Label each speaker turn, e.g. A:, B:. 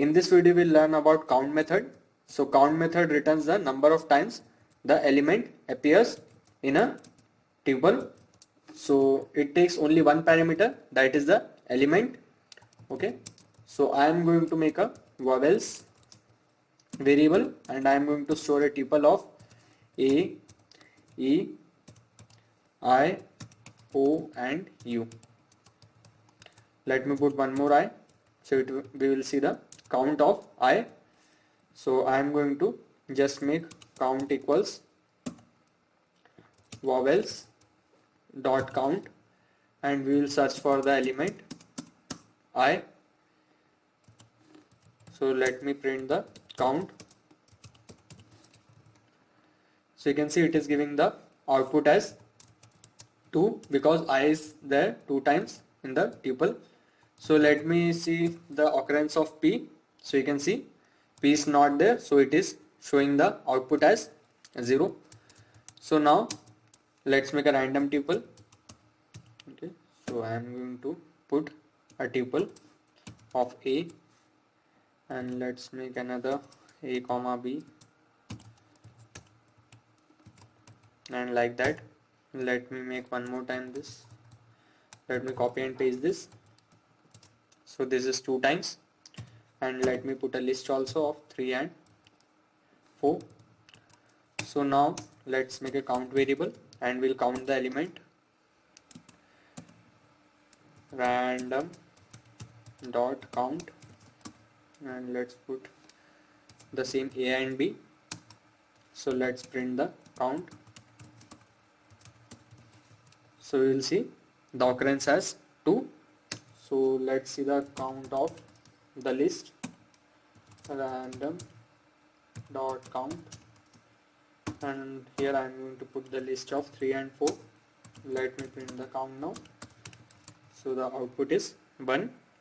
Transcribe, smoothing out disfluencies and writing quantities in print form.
A: In this video we'll learn about count method. So count method returns the number of times the element appears in a tuple. So it takes only one parameter, that is the element. Okay, so I am going to make a vowels variable and I am going to store a tuple of A, E, I, O and U. Let me put one more I, so we will see the count of I. So I am going to just make count equals vowels dot count and we will search for the element I. So let me print the count. So you can see it is giving the output as 2 because I is there 2 times in the tuple. So let me see the occurrence of P. So you can see P is not there, so it is showing the output as 0. So now let's make a random tuple. Okay, so I am going to put a tuple of A and let's make another A comma B and like that. Let me make one more time this. Let me copy and paste this. So this is 2 times and let me put a list also of 3 and 4. So now let's make a count variable and we'll count the element random dot count and let's put the same A and B. So let's print the count. So we will see the occurrence as 2. So let's see the count of the list random dot count and here I am going to put the list of 3 and 4. Let me print the count now. So the output is 1.